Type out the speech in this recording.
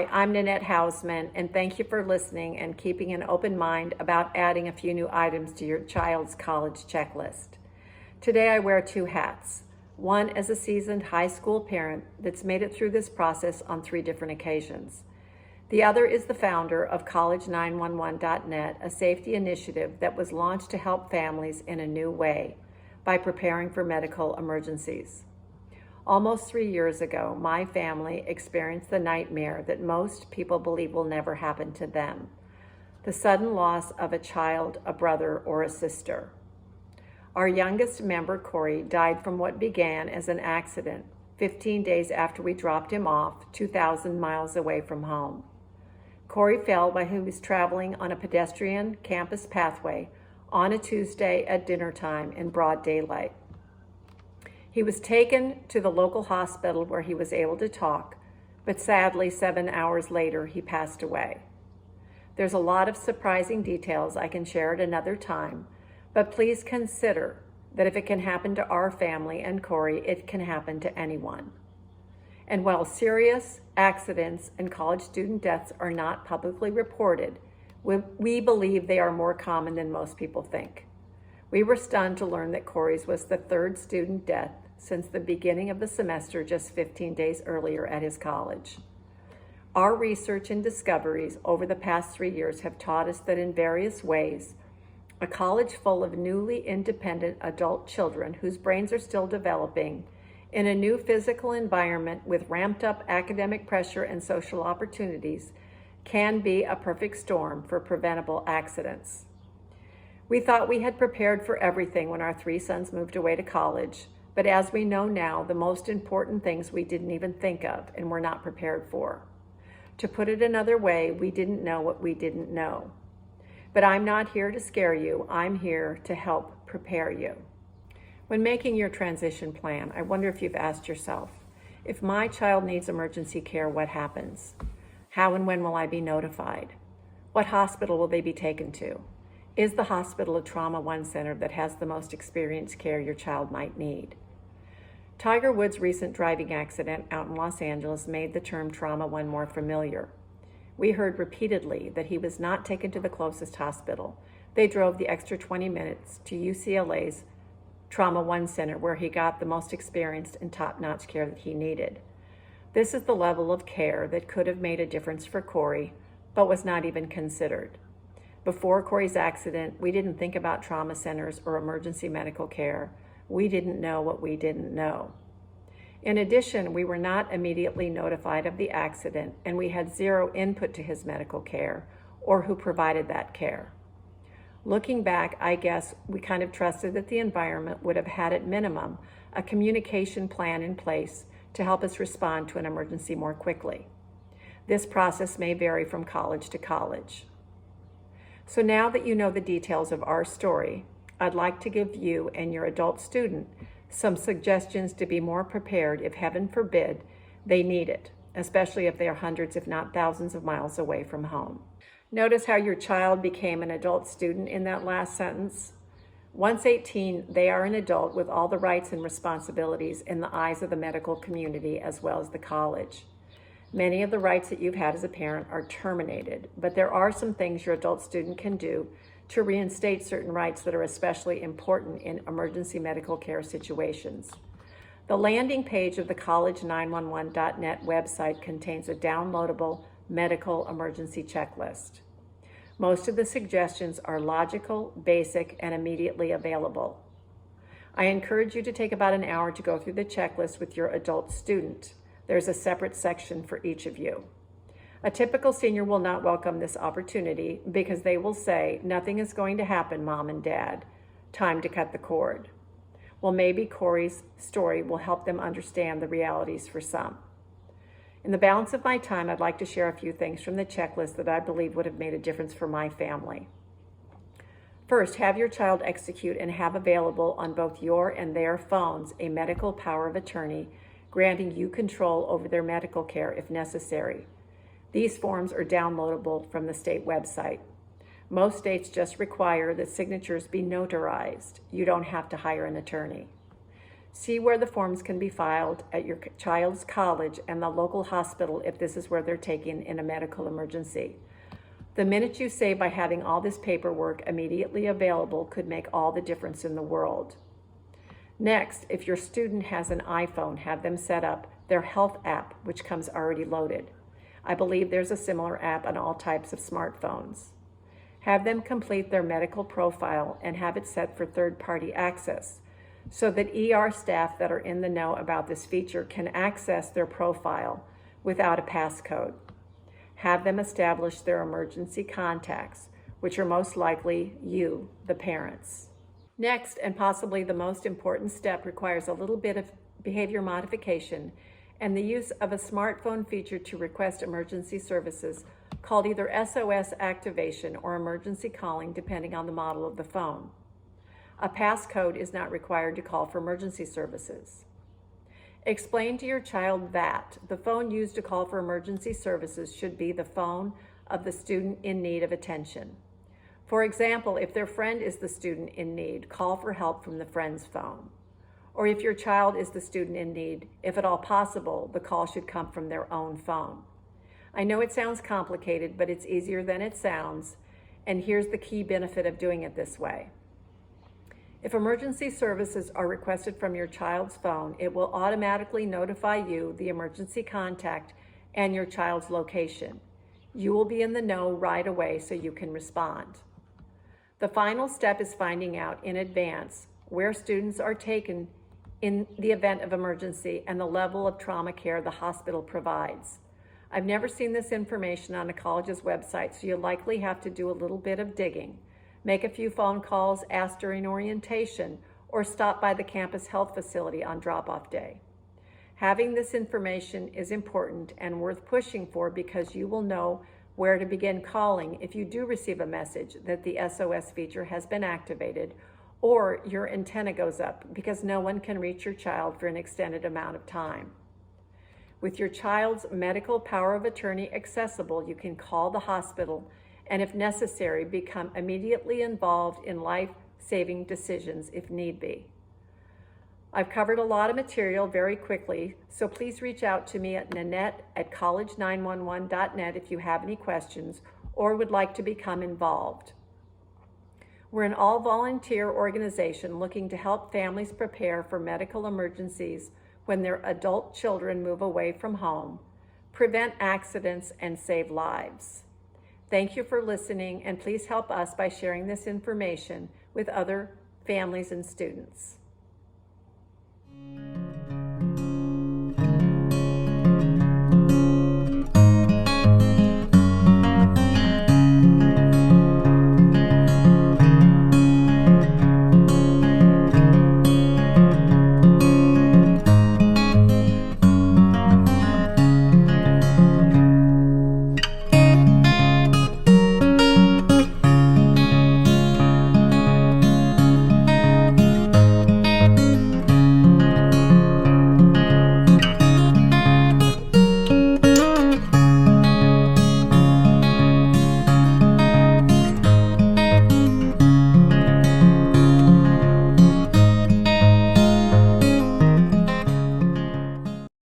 Hi, I'm Nanette Hausman, and thank you for listening and keeping an open mind about adding a few new items to your child's college checklist. Today I wear two hats. One as a seasoned high school parent that's made it through this process on 3 different occasions. The other is the founder of College911.net, a safety initiative that was launched to help families in a new way by preparing for medical emergencies. Almost 3 years ago, my family experienced the nightmare that most people believe will never happen to them: the sudden loss of a child, a brother, or a sister. Our youngest member, Corey, died from what began as an accident 15 days after we dropped him off 2,000 miles away from home. Corey fell while he was traveling on a pedestrian campus pathway on a Tuesday at dinner time in broad daylight. He was taken to the local hospital where he was able to talk, but sadly 7 hours later he passed away. There's a lot of surprising details I can share at another time, but please consider that if it can happen to our family and Corey, it can happen to anyone. And while serious accidents and college student deaths are not publicly reported, we believe they are more common than most people think. We were stunned to learn that Corey's was the 3rd student death since the beginning of the semester just 15 days earlier at his college. Our research and discoveries over the past 3 years have taught us that in various ways, a college full of newly independent adult children whose brains are still developing in a new physical environment with ramped up academic pressure and social opportunities can be a perfect storm for preventable accidents. We thought we had prepared for everything when our 3 sons moved away to college, but as we know now, the most important things we didn't even think of and were not prepared for. To put it another way, we didn't know what we didn't know. But I'm not here to scare you. I'm here to help prepare you. When making your transition plan, I wonder if you've asked yourself, if my child needs emergency care, what happens? How and when will I be notified? What hospital will they be taken to? Is the hospital a Trauma One center that has the most experienced care your child might need? Tiger Woods' recent driving accident out in Los Angeles made the term Trauma One more familiar. We heard repeatedly that he was not taken to the closest hospital. They drove the extra 20 minutes to UCLA's Trauma One Center, where he got the most experienced and top-notch care that he needed. This is the level of care that could have made a difference for Corey, but was not even considered. Before Corey's accident, we didn't think about trauma centers or emergency medical care. We didn't know what we didn't know. In addition, we were not immediately notified of the accident, and we had zero input to his medical care or who provided that care. Looking back, I guess we kind of trusted that the environment would have had at minimum a communication plan in place to help us respond to an emergency more quickly. This process may vary from college to college. So now that you know the details of our story, I'd like to give you and your adult student some suggestions to be more prepared if, heaven forbid, they need it, especially if they are hundreds, if not thousands of miles away from home. Notice how your child became an adult student in that last sentence. Once 18, they are an adult with all the rights and responsibilities in the eyes of the medical community as well as the college. Many of the rights that you've had as a parent are terminated, but there are some things your adult student can do to reinstate certain rights that are especially important in emergency medical care situations. The landing page of the College911.net website contains a downloadable medical emergency checklist. Most of the suggestions are logical, basic, and immediately available. I encourage you to take about an hour to go through the checklist with your adult student. There's a separate section for each of you. A typical senior will not welcome this opportunity because they will say, "Nothing is going to happen, Mom and Dad. Time to cut the cord." Well, maybe Corey's story will help them understand the realities for some. In the balance of my time, I'd like to share a few things from the checklist that I believe would have made a difference for my family. First, have your child execute and have available on both your and their phones a medical power of attorney granting you control over their medical care if necessary. These forms are downloadable from the state website. Most states just require that signatures be notarized. You don't have to hire an attorney. See where the forms can be filed at your child's college and the local hospital if this is where they're taken in a medical emergency. The minute you save by having all this paperwork immediately available could make all the difference in the world. Next, if your student has an iPhone, have them set up their health app, which comes already loaded. I believe there's a similar app on all types of smartphones. Have them complete their medical profile and have it set for third-party access, so that ER staff that are in the know about this feature can access their profile without a passcode. Have them establish their emergency contacts, which are most likely you, the parents. Next, and possibly the most important step, requires a little bit of behavior modification and the use of a smartphone feature to request emergency services called either SOS activation or emergency calling, depending on the model of the phone. A passcode is not required to call for emergency services. Explain to your child that the phone used to call for emergency services should be the phone of the student in need of attention. For example, if their friend is the student in need, call for help from the friend's phone. Or if your child is the student in need, if at all possible, the call should come from their own phone. I know it sounds complicated, but it's easier than it sounds, and here's the key benefit of doing it this way. If emergency services are requested from your child's phone, it will automatically notify you, the emergency contact, and your child's location. You will be in the know right away so you can respond. The final step is finding out in advance where students are taken in the event of emergency and the level of trauma care the hospital provides. I've never seen this information on a college's website, so you'll likely have to do a little bit of digging. Make a few phone calls, ask during orientation, or stop by the campus health facility on drop-off day. Having this information is important and worth pushing for because you will know where to begin calling if you do receive a message that the SOS feature has been activated or your antenna goes up because no one can reach your child for an extended amount of time. With your child's medical power of attorney accessible, you can call the hospital and, if necessary, become immediately involved in life-saving decisions if need be. I've covered a lot of material very quickly, so please reach out to me at nanette@college911.net if you have any questions or would like to become involved. We're an all-volunteer organization looking to help families prepare for medical emergencies when their adult children move away from home, prevent accidents, and save lives. Thank you for listening, and please help us by sharing this information with other families and students.